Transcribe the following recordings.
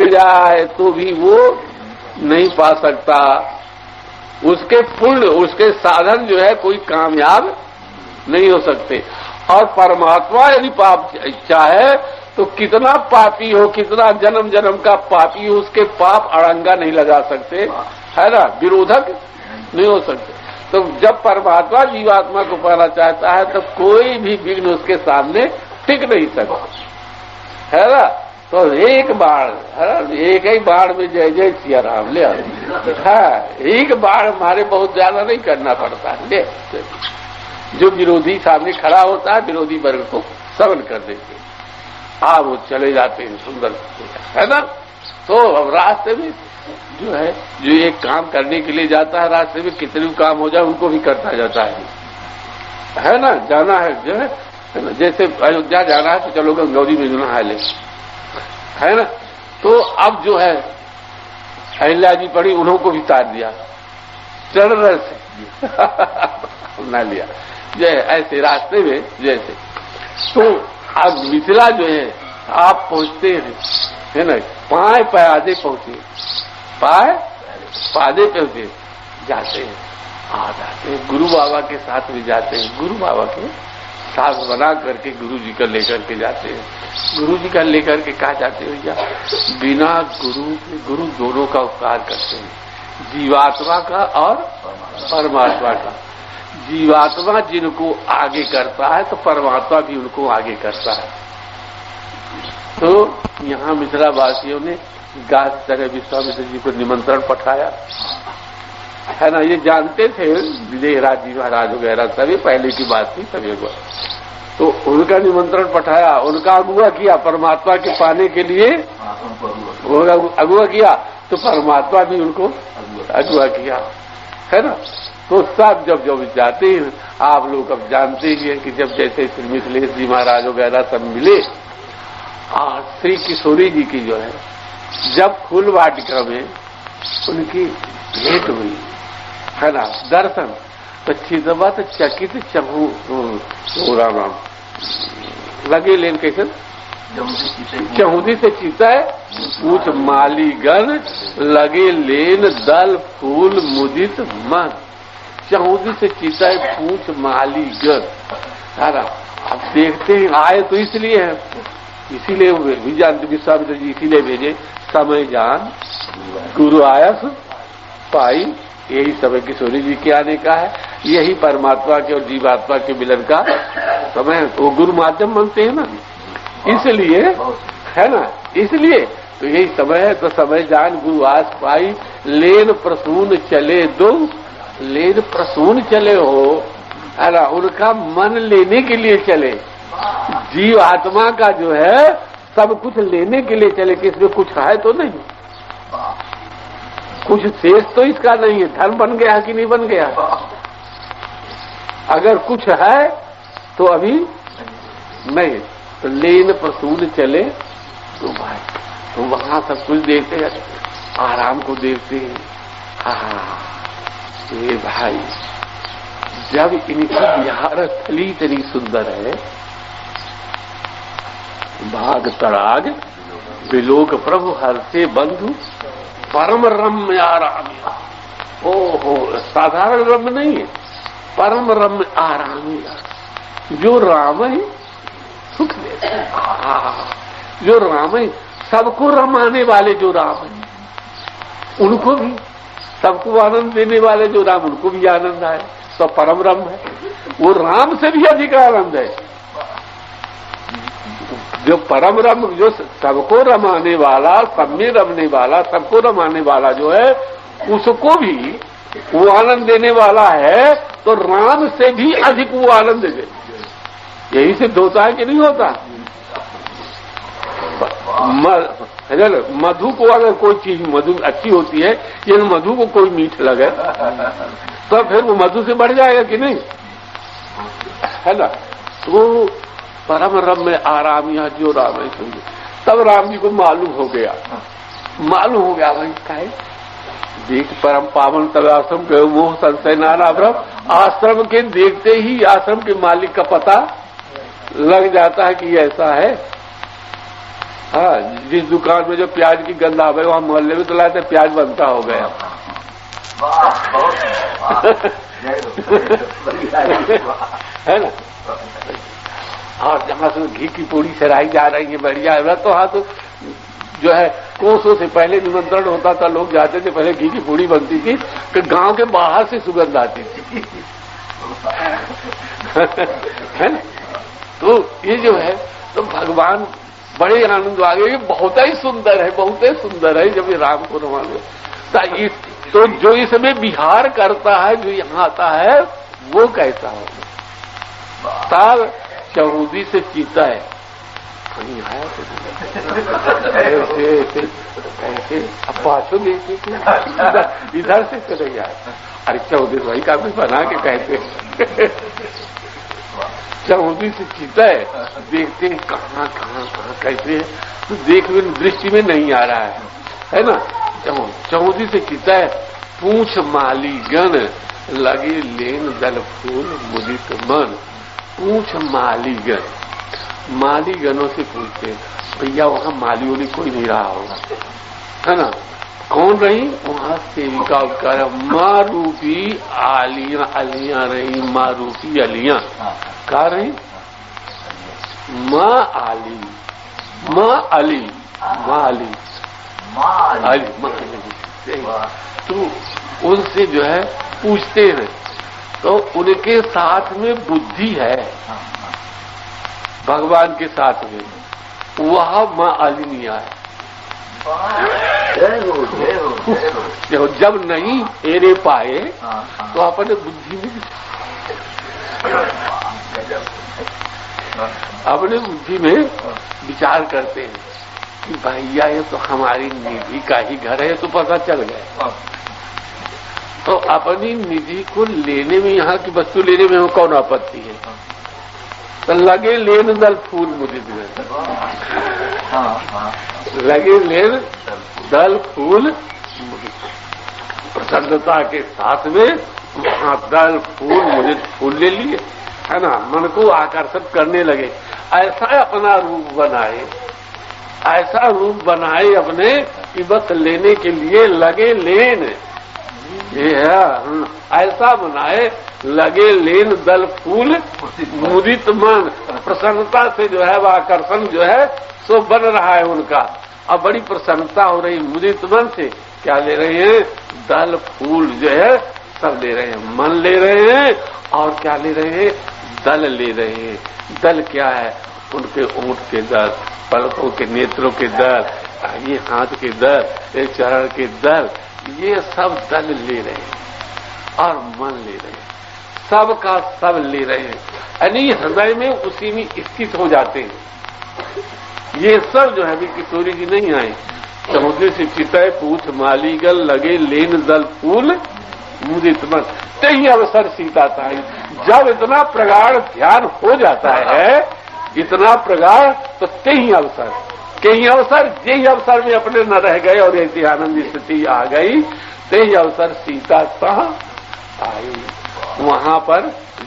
जाए तो भी वो नहीं पा सकता। उसके पुण्य, उसके साधन जो है कोई कामयाब नहीं हो सकते। और परमात्मा यदि पाप चाहे तो कितना पापी हो, कितना जन्म जन्म का पापी हो, उसके पाप अड़ंगा नहीं लगा सकते, है ना, विरोधक नहीं हो सकते। तो जब परमात्मा जीवात्मा को पाना चाहता है तो कोई भी विघ्न उसके सामने टिक नहीं सकता, है ना। तो एक बाण, है ना, एक ही बाण में जय जय सिया राम ले हाँ, एक बाण हमारे बहुत ज्यादा नहीं करना पड़ता है। जो विरोधी सामने खड़ा होता है, विरोधी वर्ग को सवन कर देते, वो चले जाते हैं सुंदर, है ना। तो अब रास्ते में जो है, जो एक काम करने के लिए जाता है, रास्ते में कितने काम हो जाए उनको भी करता जाता है ना। जाना है जो है ना, जैसे अयोध्या जाना है तो चलो गंगौरी में नहा ले, है ना। तो अब जो है अहिल्या जी पड़ी, उन्हों को भी तार दिया, चढ़ रहे से ना लिया, जो है ऐसे रास्ते में जैसे। तो अब मिथिला जो है आप पहुंचते हैं, है ना, पाए प्यादे पहुंचे, पाए पादे पहुंचे, जाते हैं, आ जाते हैं, गुरु बाबा के साथ भी जाते हैं, गुरु बाबा के साथ बना करके गुरु जी का लेकर के जाते हैं। गुरु जी का लेकर के कहा जाते हैं भैया, बिना गुरु के, गुरु दोनों का उपकार करते हैं, जीवात्मा का और परमात्मा का। जीवात्मा जिनको आगे करता है तो परमात्मा भी उनको आगे करता है। तो यहाँ मिथिला वासियों ने गाछ तरह विश्वामित्र जी को निमंत्रण पठाया, है ना। ये जानते थे विजयराज जी महाराज वगैरह, सभी पहले की बात थी सभी को। तो उनका निमंत्रण पठाया, उनका अगुआ किया परमात्मा के पाने के लिए, अगुआ किया तो परमात्मा भी उनको अगुआ किया, है ना। तो सब जब जाते हैं, आप लोग अब जानते ही हैं कि जब जैसे श्री मिथिलेश जी महाराज वगैरह सब मिले, और श्री किशोरी जी की जो है जब फूल वाटिका में उनकी भेंट हुई, है ना, दर्शन, तो चिदवत चकित चहु राम लगे लेन कैसे चहुदी से चिताए पूछ मालीगण लगे लेन दल फूल मुदित मन। चहुदी से चिताए पूछ मालीगण, है ना। अब देखते हैं आए तो इसलिए है, इसीलिए विश्वामित्र जी इसीलिए भेजे, समय जान गुरु आयस पाई। यही समय किशोरी जी के आने का है, यही परमात्मा के और जीवात्मा के मिलन का समय है। वो गुरु माध्यम मानते हैं ना, इसलिए, है ना, इसलिए तो यही समय है। तो समय जान गुरु आस पाई, लेन प्रसून चले दो, लेन प्रसून चले हो, है ना, उनका मन लेने के लिए चले। जीव आत्मा का जो है सब कुछ लेने के लिए चले, कि इसमें कुछ है तो नहीं, कुछ शेष तो इसका नहीं है, धर्म बन गया कि नहीं बन गया। अगर कुछ है तो अभी नहीं, तो लेन प्रसून चले तो भाई, तो वहां सब कुछ देखते हैं, आराम को देखते हैं। ये भाई जब इनकी बिहार स्थली इतनी सुंदर है, भाग तड़ाग विलोक प्रभु हर से बंधु परम रम्य आराम। ओहो, साधारण रम्य नहीं है, परम रम्य आराम। जो राम है सुख देते, जो राम है सबको रमाने वाले, जो राम है उनको भी, सबको आनंद देने वाले जो राम, उनको भी आनंद आए, तो परम रम्य है। वो राम से भी अधिक आनंद है। जो परम रम, जो सबको रमाने वाला, सब में रमने वाला, सबको रमाने वाला जो है, उसको भी वो आनंद देने वाला है, तो राम से भी अधिक वो आनंद दे। यही सिद्ध होता है कि नहीं होता। मधु को अगर कोई चीज मधु अच्छी होती है, यदि मधु को कोई मीठ लगे तो फिर वो मधु से बढ़ जाएगा कि नहीं, है ना। तो परम रम्य आराम यहाँ जो राम है समझे। तब राम जी को मालूम हो गया भाई काहे देख परम पावन तब आश्रम के मोह संशय नाना ब्रह्म। आश्रम के देखते ही आश्रम के मालिक का पता लग जाता है कि ऐसा है, हाँ, जिस दुकान में जो प्याज की गंध आवे वहां मोहल्ले में तो लाते प्याज बनता हो गया। है ना। और जहां से घी की पूड़ी सराई जा रही है बढ़िया है, तो हाँ तो जो है कोसों से पहले निमंत्रण होता था, लोग जाते थे, पहले घी की पूड़ी बनती थी कि गांव के बाहर से सुगंध आती थी। है ना। तो ये जो है तो भगवान बड़े आनंद आ गए, बहुत ही सुंदर है, बहुत ही सुंदर है जब ये राम को रमाने। तो जो इसमें विहार करता है, जो यहाँ आता है, वो कैसा होगा। तब चौहदी से चीता है कहीं आया तो ऐसे ऐसे अब पाछो देखे इधर से चले जाए। अरे चौधरी भाई का भी बना के कहते चौहदी से चीता है, देखते हैं कहाँ कहाँ कहाँ कैसे, तो देख में दृष्टि में नहीं आ रहा है ना। चौहदी से चीता है, पूछ मालीगण लगे लेन दल फूल मुदित मन। पूछ मालीगण, मालीगणों से पूछते भैया वहां माली वाली कोई नहीं रहा होगा, है ना। कौन रही वहां सेविका उपकार, माँ रूपी आलियां, अलियां रही, माँ रूपी अलियां कहा रही, माँ आली, माँ अली, माँ अली, अली, माँ अली। तो उनसे जो है पूछते हैं, तो उनके साथ में बुद्धि है, भगवान के साथ में, वह माँ अली नहीं आए। जब नहीं हेरे पाए तो अपने बुद्धि में, अपने बुद्धि में विचार करते हैं कि भैया ये तो हमारी निधि का ही घर है, तो पता चल गया। तो अपनी निधि को लेने में, यहाँ की वस्तु लेने में कौन आपत्ति है। तो लगे लेन दल फूल मुदित लगे लेन दल फूल, प्रसन्नता के साथ में वहां दल फूल मुदित फूल ले लिए, है ना। मन को आकर्षित करने लगे, ऐसा अपना रूप बनाए, ऐसा रूप बनाए अपने कि बस लेने के लिए लगे लेन, ये है ऐसा बनाए लगे लेन दल फूल मुदित मन। प्रसन्नता से जो है वह आकर्षण जो है सो बन रहा है उनका। अब बड़ी प्रसन्नता हो रही मुदित मन से। क्या ले रहे हैं, दल फूल जो है सब ले रहे हैं, मन ले रहे हैं, और क्या ले रहे हैं, दल ले रहे हैं। दल क्या है, उनके ऊंट के दल, पलकों के नेत्रों के दल, ये हाथ के दल, ये चरण के दल, ये सब दल ले रहे हैं और मन ले रहे हैं, सब का सब ले रहे हैं, यानी हृदय में उसी में स्थित हो जाते हैं। ये सब जो है अभी किशोरी जी नहीं आए, समुद्र से चितय पूछ मालीगल लगे लेन दल फूल मुदित मन। तही अवसर सीता था, जब इतना प्रगाढ़ ध्यान हो जाता है, इतना प्रगाढ़, तो तही अवसर, कई अवसर, यही अवसर में अपने न रह गए और ऐसी आनंद स्थिति आ गई। तही अवसर सीता सह आई, वहां पर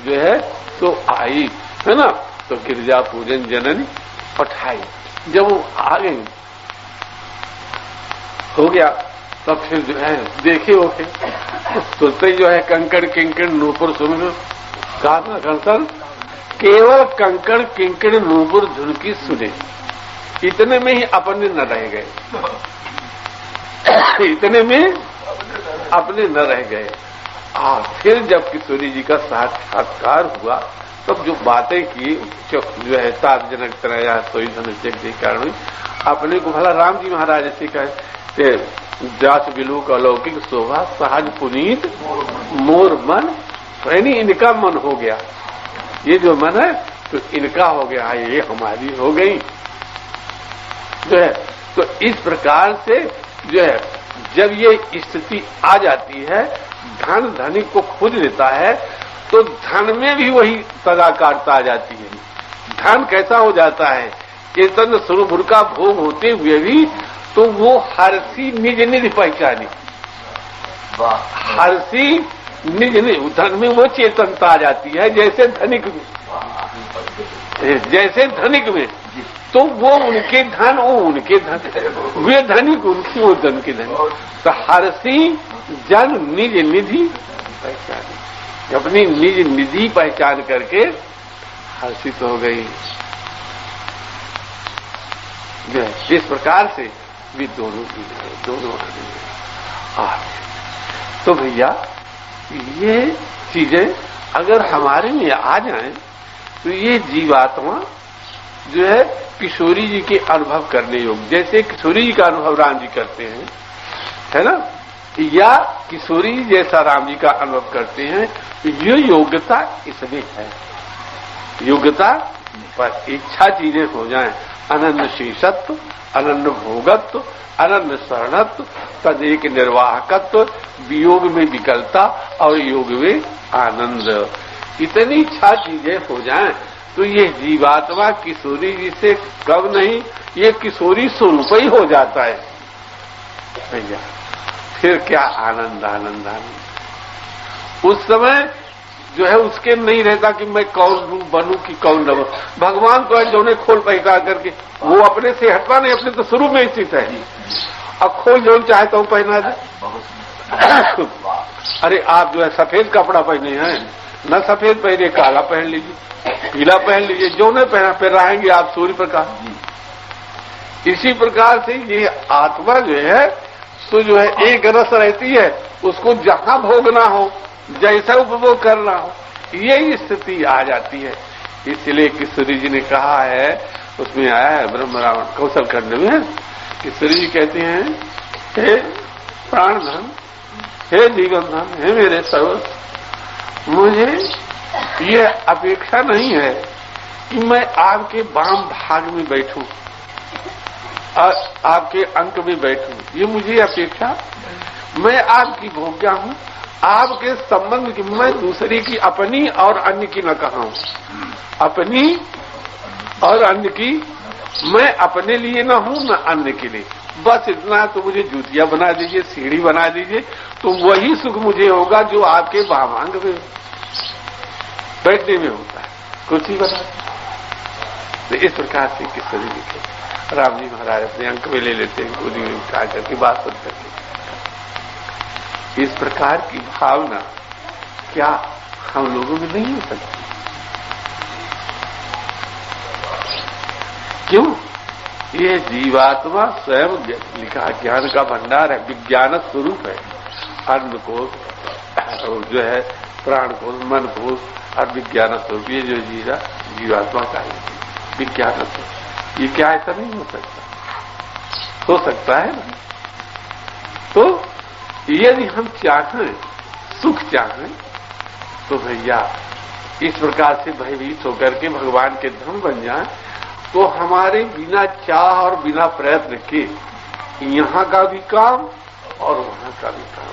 जो है तो आई, है ना। तो गिरजा पूजन जननी पठाई, जब वो आ गई हो गया, तब फिर जो है देखे वो सुनते जो है कंकड़ किंकड़ नूपुर सुन, कहा था कंसन केवल कंकड़ किंकड़ नूपुर धुन की सुने, इतने में ही अपने न रह गए, इतने में अपने न रह गए। और फिर जब किशोरी जी का साक्षात्कार हुआ, तब जो बातें की जो है सार्वजनिक तरह या सोई धनुष्य के कारण हुई, अपने को भला राम जी महाराज ऐसे कहे, जास बिलू का अलौकिक शोभा सहज पुनीत मोर मन, यानी इनका मन हो गया, ये जो मन है तो इनका हो गया, ये हमारी हो गई जो है। तो इस प्रकार से जो है जब ये स्थिति आ जाती है, धन धनिक को खोज लेता है, तो धन में भी वही सदाकारता आ जाती है। धन कैसा हो जाता है, चेतन स्वरूप का भोग होते हुए भी तो वो हर्षी निज निज पहचानी, हर्षी निज निज, धन में वो चेतनता आ जाती है, जैसे धनिक में, जैसे धनिक में तो वो उनके धन, वो उनके धन, वे धनिक उनकी, वो धन के धन। तो हर्षी जन निज निधि पहचान, अपनी निज निधि पहचान करके हर्षित हो गई। इस प्रकार से वे दोनों आ गए। तो भैया ये चीजें अगर हमारे में आ जाएं तो ये जीवात्मा जो है किशोरी जी के अनुभव करने योग्य, जैसे किशोरी जी का अनुभव राम जी करते हैं, है ना, या किशोरी जी जैसा राम जी का अनुभव करते हैं, तो ये योग्यता इसमें है। योग्यता पर इच्छा चीजें हो जाएं, अनन्य शेषत्व, अनन्य भोगत्व, अनन्य शरणत्व, तद एक निर्वाहकत्व, वियोग में विकलता और योग में आनंद, इतनी इच्छा चीजें हो जाएं तो ये जीवात्मा किशोरी जी से कब नहीं, ये किशोरी स्वरूप ही हो जाता है भैया। फिर क्या आनंद आनंद आनंद। उस समय जो है उसके नहीं रहता कि मैं कौन बनूं कि कौन न बनूं। भगवान तो है जो ने खोल पहचान करके, वो अपने से हटवा नहीं, अपने तो शुरू में स्थित है। अब खोल जो चाहे तो पहना दे। अरे आप जो है सफेद कपड़ा पहने हैं, न सफेद पहने काला पहन लीजिए, पीला पहन लीजिए, जो न पहना फिर रहेंगे आप सूर्य प्रकाश। इसी प्रकार से ये आत्मा जो है तो जो है एक रस रहती है, उसको जहां भोगना हो, जैसा उपभोग करना हो, यही स्थिति आ जाती है। इसलिए किशोरी जी ने कहा है, उसमें आया है ब्रह्म रावण कौशल खंड में, किशोरी जी कहते हैं, हे प्राण धन, हे जीवन धन, हे मेरे सर्वस्व, मुझे ये अपेक्षा नहीं है कि मैं आपके वाम भाग में बैठूं, आपके अंक में बैठूं, ये मुझे अपेक्षा, मैं आपकी भोग्या हूं, आपके संबंध की, मैं दूसरे की अपनी और अन्य की न कहूं, अपनी और अन्य की, मैं अपने लिए न हूं न अन्य के लिए, बस इतना। तो मुझे जूतियां बना दीजिए, सीढ़ी बना दीजिए, तो वही सुख मुझे होगा जो आपके वामांग में बैठने में होता है, कुछ ही बना। तो इस प्रकार से किशोरी लिखे राम जी महाराज अपने अंक में ले लेते हैं, गोदी में उठा करके बात सुन करके। इस प्रकार की भावना क्या हम लोगों में नहीं हो सकती? क्यों? ये जीवात्मा स्वयं लिखा ज्ञान का भंडार है, विज्ञान स्वरूप है। अन्न को जो है प्राण को, मन को और विज्ञान स्वरूप, ये जो जीवात्मा का है विज्ञान स्वरूप, ये क्या ऐसा नहीं हो सकता? हो सकता है ना? तो यदि हम चाहें, सुख चाहें, तो भैया इस प्रकार से भयभीत होकर के भगवान के धन बन जाए, तो हमारे बिना चाह और बिना प्रयत्न के यहां का भी काम और वहां का भी काम,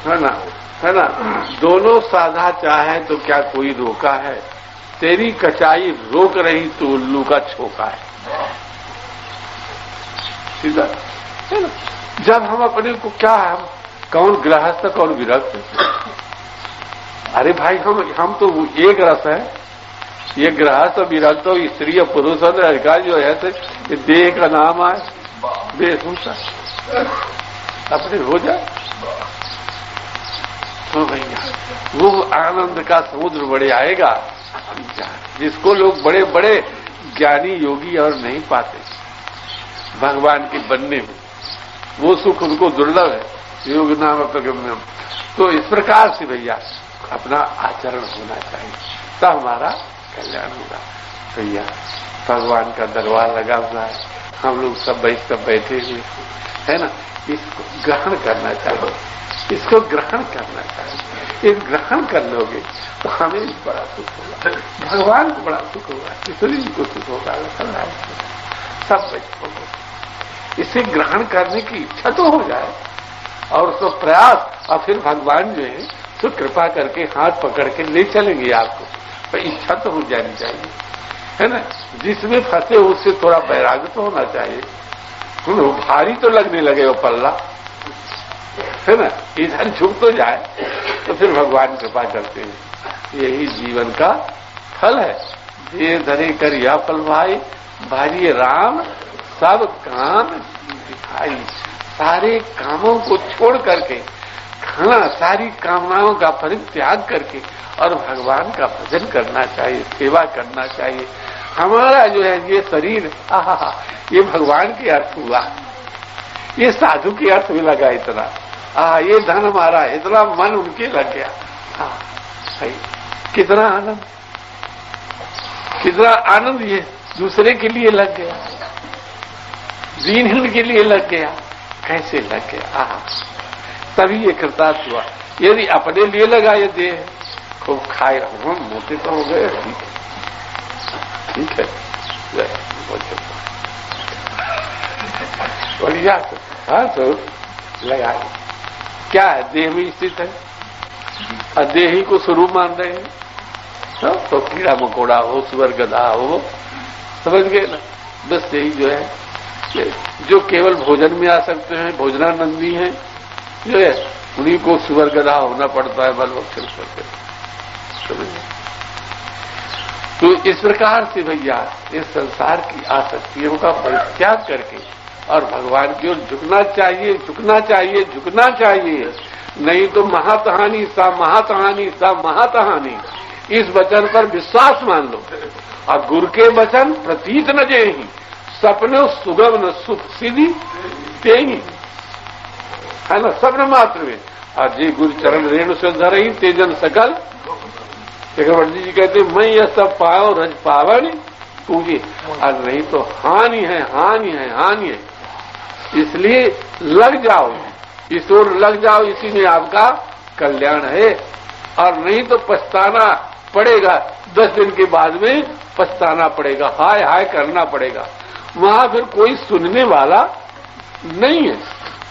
है ना, है ना, दोनों साधा चाहे तो क्या कोई रोका है? तेरी कचाई रोक रही तो उल्लू का छोका है, सीधा है ना। जब हम अपने को क्या है, कौन गृहस्थ कौन विरक्त? अरे भाई हम तो एक रस है, ये गृहस्थ विरक्त हो, स्त्री और पुरुष और अधिकार जो है ये देह का नाम आए, बेसुसा अपने हो जाए तो भैया वो आनंद का समुद्र बड़े आएगा, जिसको लोग बड़े बड़े ज्ञानी योगी और नहीं पाते भगवान के बनने में, वो सुख उनको दुर्लभ है, योग नाम प्रगम्यम। तो इस प्रकार से भैया अपना आचरण होना चाहिए, तब हमारा कल्याण होगा। भैया भगवान का दरबार लगा हुआ है, हम लोग सब बैठे हुए है ना, इसको ग्रहण करना चाहिए, इसको ग्रहण करना चाहिए। इस ग्रहण कर लोगे तो हमें बड़ा सुख होगा, भगवान को बड़ा सुख होगा, किशोरी जी को सुख होगा, सब होगा। इसे ग्रहण करने की इच्छा तो हो जाए और उसको प्रयास, और फिर भगवान जो है तो कृपा करके हाथ पकड़ के ले चलेंगे आपको, पर इच्छा तो हो जानी चाहिए, है ना। जिसमें फंसे उससे थोड़ा वैराग्य तो होना चाहिए, वो भारी तो लगने लगे वो पल्ला, है ना, इधर झुक तो जाए तो फिर भगवान कृपा करते हैं। यही जीवन का फल है, ये धरे कर या फल भाई, भाई राम सब काम दिखाई, सारे कामों को छोड़ करके खाना, सारी कामनाओं का परित्याग करके और भगवान का भजन करना चाहिए, सेवा करना चाहिए। हमारा जो है ये शरीर, आहा, ये भगवान के अर्थ हुआ, ये साधु के अर्थ में लगा इतना, ये धन हमारा, इतना मन उनके लग गया। सही, कितना आनंद, कितना आनंद ये दूसरे के लिए लग गया, दीनहीन के लिए लग गया, कैसे लग गया। तभी ये कृतार्थ हुआ। यदि अपने लिए लगा ये देह खूब खाए, हम मोटे तो हो गए, ठीक है, बढ़िया। हाँ, तो लगा क्या है, देह में स्थित है और देह ही को स्वरूप मान रहे हैं। तो कीड़ा मकोड़ा हो, सुअर गधा हो, समझ गए ना। बस यही जो है, जो केवल भोजन में आ सकते हैं, भोजनानंदी हैं, जो है उन्हीं को सुअर गधा होना पड़ता है, बलवक्षण करके। तो इस प्रकार से भैया इस संसार की आसक्तियों का परित्याग करके और भगवान की ओर झुकना चाहिए, झुकना चाहिए, झुकना चाहिए। नहीं तो महातहानी सा महातहानी सा महातहानी, इस वचन पर विश्वास मान लो। और गुरु के वचन प्रतीत न जेहि, सपने सुगम न सुख सीधी तेहि, है ना, सपन मात्र में। और जी गुरु चरण रेणु से धरही तेजन सकल। चक्रवर्ती जी कहते मैं यह सब पाओ रज पावन पूजी, और नहीं तो हानि है, हानि है, हानि है। इसलिए लग जाओ, इस ओर लग जाओ, इसी में आपका कल्याण है। और नहीं तो पछताना पड़ेगा, 10 दिन के बाद में पछताना पड़ेगा, हाय हाय करना पड़ेगा। वहां फिर कोई सुनने वाला नहीं है।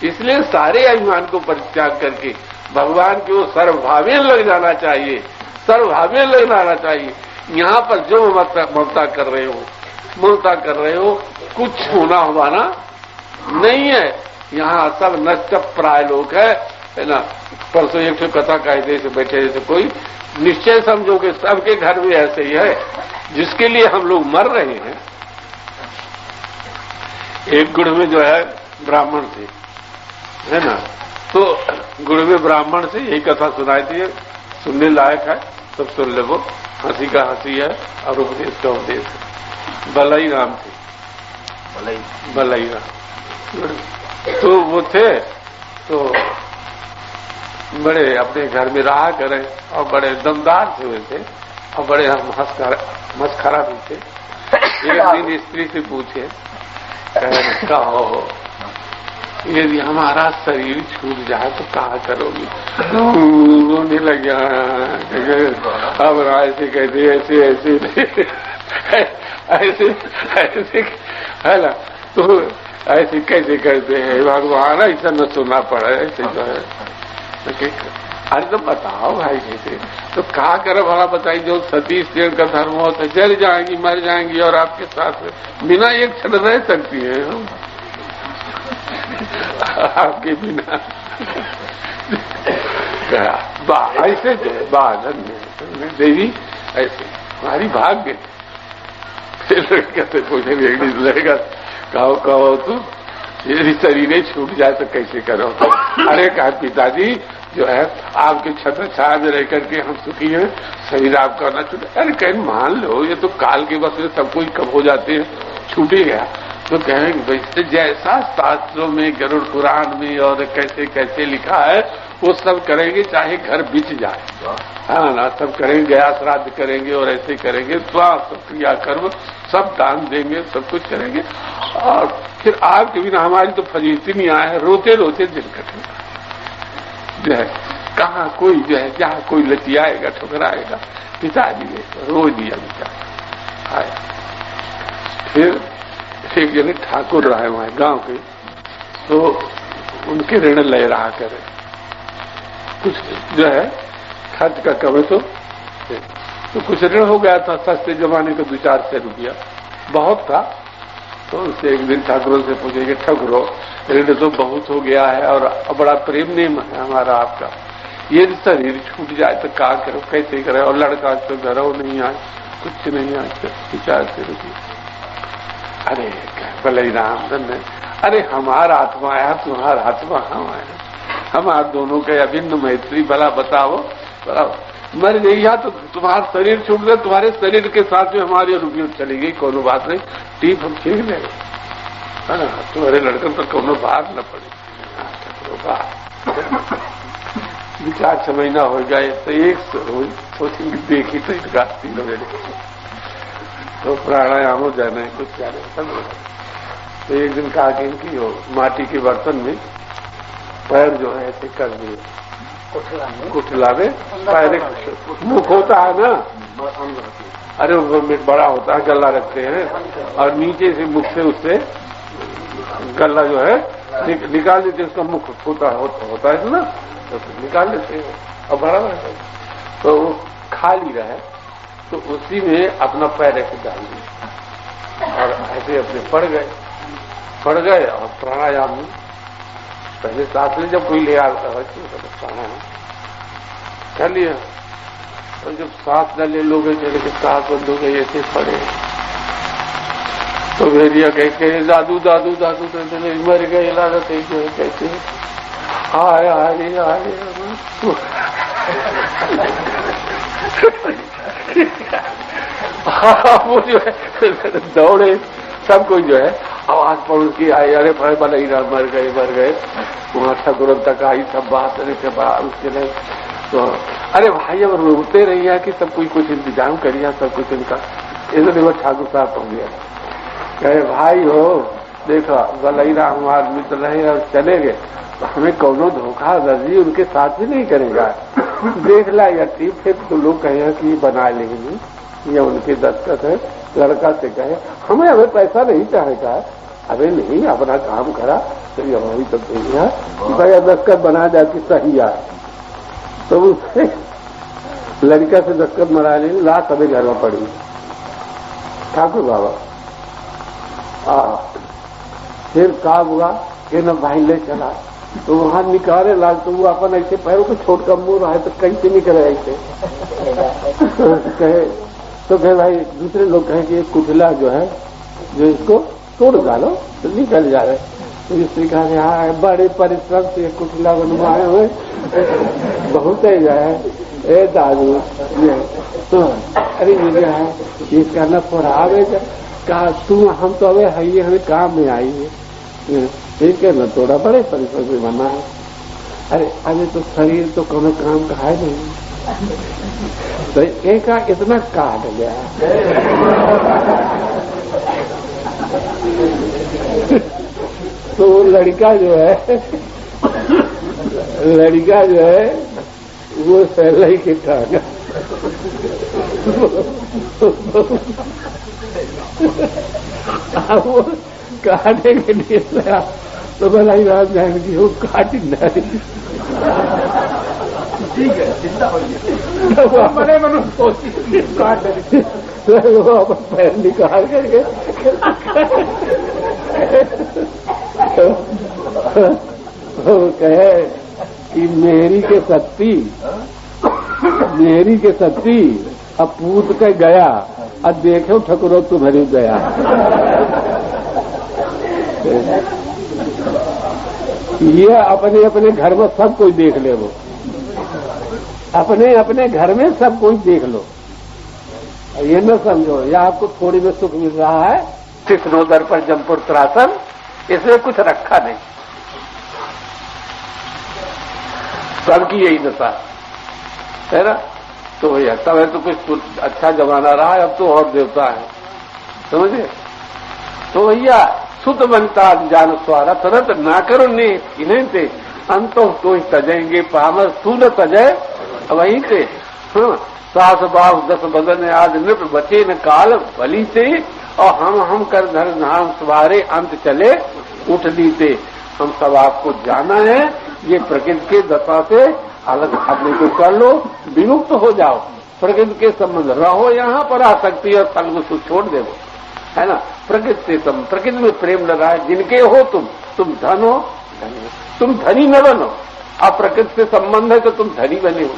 इसलिए सारे अभिमान को परित्याग करके भगवान की ओर सर्वभावेन लग जाना चाहिए, सर्वभावेन लग जाना चाहिए। यहां पर जो ममता कर रहे हो, ममता कर रहे हो, कुछ होना होना नहीं है। यहाँ सब नष्ट प्राय लोग है ना। परसों एक कथा कायदे से बैठे जैसे कोई निश्चय समझोगे सबके घर में ऐसे ही है, जिसके लिए हम लोग मर रहे हैं। एक गुड़ में जो है ब्राह्मण थे, है ना, तो गुड़ में ब्राह्मण से यही कथा सुनाई थी, सुनने लायक है, सब सुन ले। वो हंसी का हंसी है और उपदेश का उपदेश है। बलई राम थे, बलई राम, तो वो थे तो बड़े अपने घर में रहा करें और बड़े दमदार थे वैसे, और बड़े हम मस्खरा भी थे। एक दिन स्त्री से पूछे, कहो यदि हमारा शरीर छूट जाए तो कहा करोगी? रोने लग गया। अब ऐसे कहते ऐसे ऐसे ऐसे ऐसे है ना, तो ऐसे कैसे करते हैं भगवान, ऐसा न सुनना पड़े, ऐसे जो है। अरे तो बताओ भाई कैसे, तो कहा करो भला बताइए। जो सती स्त्री का धर्म हो तो जल जाएंगी, मर जाएंगी और आपके साथ बिना एक क्षण रह सकती है हम आपके बिना। ऐसे बाधन में देवी ऐसे हमारी भाग्य। फिर कहते पूछे लगेगा, कहो तू यदि शरीर छूट जाए तो कैसे करो? अरे कहा पिताजी जो है आपके छत्र छाया में रह करके हम सुखी हैं, शरीर आपका ना छूटे। अरे कहीं मान लो ये तो काल के बस में सब कोई कब हो जाते हैं, छूट ही गया। तो कहेंगे वैसे जैसा शास्त्रों में गरुड़ पुराण में और कैसे कैसे लिखा है वो सब करेंगे, चाहे घर बिच जाए, हाँ ना, सब करेंगे, गया श्राद्ध करेंगे और ऐसे करेंगे, सब क्रिया कर्म सब दान देंगे, सब कुछ करेंगे। और फिर आपके बिना हमारी तो फजीती नहीं आए, रोते रोते दिन कटेगा जो है। कहाँ कोई जो है, जहाँ कोई लचियाएगा ठुकराएगा, पिताजी ने रो दिया बेचारा आया। फिर एक जने ठाकुर रहे वहां गांव के, तो उनके ऋण ले रहा करे, कुछ जो है खर्च का कम तो कुछ ऋण हो गया था, सस्ते जमाने का 2-4 रुपया बहुत था। तो उनसे एक दिन ठाकुरों से पूछे कि ठाकुरों ऋण तो बहुत हो गया है और बड़ा प्रेम नेम है हमारा आपका, ये शरीर छूट जाए तो क्या करो, कैसे करे? और लड़का तो घर नहीं आए, कुछ नहीं आए, 2-4 रुपये। अरे बलराम धन्य, अरे हमारा आत्मा आया, तुम्हारा आत्मा हम आया, हम आप दोनों के अभिन्न मैत्री, भला बताओ, भला मर गई तो तुम्हारा शरीर छूट गया, तुम्हारे शरीर के साथ में हमारी रुपये चली गई, कोनो बात नहीं, टीप हम छीन लेंगे, है ना, तुम्हारे लड़कन पर कोनो बात न पड़े। विचार 6 महीना हो जाए तो एक सोचेंगे, देखी तो इनका 3 महीने तो प्राणायाम हो जाना है, कुछ जाने सब। तो एक दिन कहा कि इनकी हो माटी के बर्तन में पैर जो है ऐसे कर दिए, कुठला में पैर, मुख होता है ना, अरे वो बड़ा होता है, गला रखते हैं और नीचे से मुख से उससे गला जो है निकाल देते, उसका मुख होता है ना, तो निकाल देते हैं और बड़ा रहता है, तो वो खाली रहे तो उसी में अपना पैर ऐसे डाल दिया और ऐसे अपने पड़ गए और प्राणायाम में पहले सांस ले, जब कोई ले आता है प्राणायाम कर लिया, और जब सांस न ले लोगे चले कि सांस बंद हो गई, ऐसे पड़े तो भेजिया कहे दादू दादू दादू कहते मर गए, लागत है जो है कहते हाय हाय हाय, वो जो है दौड़े, सब कोई जो है आवाज पड़ोस की आई, अरे भाई बलैरा मर गए, वहां ठाकुर तक आई सब बात, अरे के बाद उसके लिए तो अरे भाई अब रोते रहिए कि सब कोई कुछ इंतजाम करिए, सब कुछ इनका, इसलिए वो ठाकुर साहब हो गया, कहे भाई हो देखो बलैरा हमारे मित्र रहे और चले गए, तो हमें कौनो धोखा दर्जी उनके साथ भी नहीं करेगा, देख ला या ठीक फिर तो लोग कहेगा कि बना लेंगे, ये उनके दस्तखत है, लड़का से कहे हमें पैसा नहीं चाहेगा, अबे नहीं अपना काम करा, तो ये वही तो भेजा भाई दस्तखत बना जाती सही है, तो उससे लड़का से दस्तखत मरा लेंगे, लाश अभी घर में पड़ी ठाकुर बाबा। फिर का हुआ कि न भाई ले चला, तो वहां निकाले लाल, तो वो अपन ऐसे पैरों को छोड़ कर मुड़ रहा है, तो कैसे निकले ऐसे कहे, तो कहे भाई दूसरे लोग कहे कि एक कुठला जो है जो इसको तोड़ डालो तो निकल जा रहे, तो इसने कहा हाँ बड़े परिश्रम से कुठला बनवाए हुए बहुत है जाए, ए दादू ये तो अरे ये है इसका न पढ़ावे, कहा तू हम तो अबे है हमें काम में आई है, ठीक है न, थोड़ा बड़े परिश्रम से बना है, अरे तो शरीर तो कोनो काम का है नहीं, तो एक इतना काट गया तो लड़का जो है वो पहले ही किटा वो काटे के लिए तो भला ही रात जाएंगे वो काट नहीं, ठीक है चिंता हो गई, बड़े मनुष्य काट वो अपन पैर निकाल करके कहे कि मेरी के सत्ती अब पूत के गया, अब देखो ठकुरो तुम्हारी गया, ये अपने अपने घर में सब कोई देख ले, वो अपने अपने घर में सब कोई देख लो, ये न समझो या आपको थोड़ी में सुख मिल रहा है, कृष्णोदर पर जमपुर त्रासन, इसमें कुछ रखा नहीं, सबकी यही दशा है ना। तो भैया तब है तो कुछ अच्छा जमाना रहा है, अब तो और देवता है, समझे। तो भैया सुत बनता जान स्वारा तरत ना करो ने इन्हें थे अंतो तो ही तजेंगे पामर तू न तजय वहीं से। हाँ, सास बाप 10 बदन आज नृप बचे न काल बली से, और हम कर धर नाम सवारे अंत चले उठ लीते। हम सब आपको जाना है, ये प्रकृति के दशा से अलग अपने को कर लो, विमुक्त हो जाओ, प्रकृति के संबंध रहो, यहाँ पर आ सकती है और फल को छोड़ दे, है ना। प्रकृति से प्रकृति में प्रेम लगा है, जिनके हो तुम धन हो, तुम धनी न बनो। अब प्रकृति से संबंध है तो तुम धनी बने हो,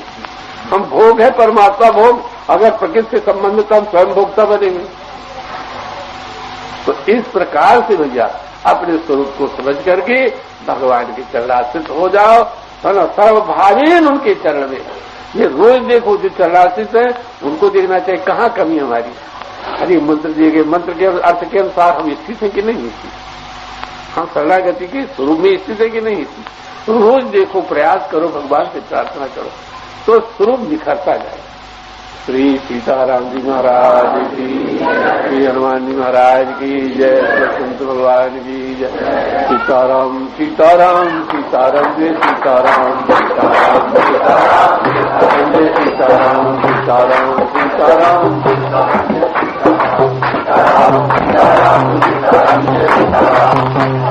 हम भोग है परमात्मा भोग, अगर प्रकृति से संबंध तो हम स्वयं भोक्ता बनेंगे। तो इस प्रकार से भैया अपने स्वरूप को समझ करके भगवान के चरणाश्रित हो जाओ, है ना, सर्वभावेन उनके चरण में। ये रोज देखो जो चरणाश्रित है उनको देखना चाहिए कहाँ कमी हमारी। अरे मंत्र दिए गए मंत्र के अर्थ के अनुसार हम स्थित हैं कि नहीं स्थित, हम शरणागति के स्वरूप में स्थित है कि नहीं स्थित। तो रोज देखो, प्रयास करो, भगवान से प्रार्थना करो तो स्वरूप निखरता जाए। श्री सीताराम जी महाराज की, श्री हनुमान जी महाराज की जय, कृष्ण भगवान की जय। सीताराम सीताराम सीताराम जय सीताराम सीताराम सीताराम जय सीताराम सीताराम सीताराम सीताराम सीताराम सीताराम सीताराम जय सीताराम।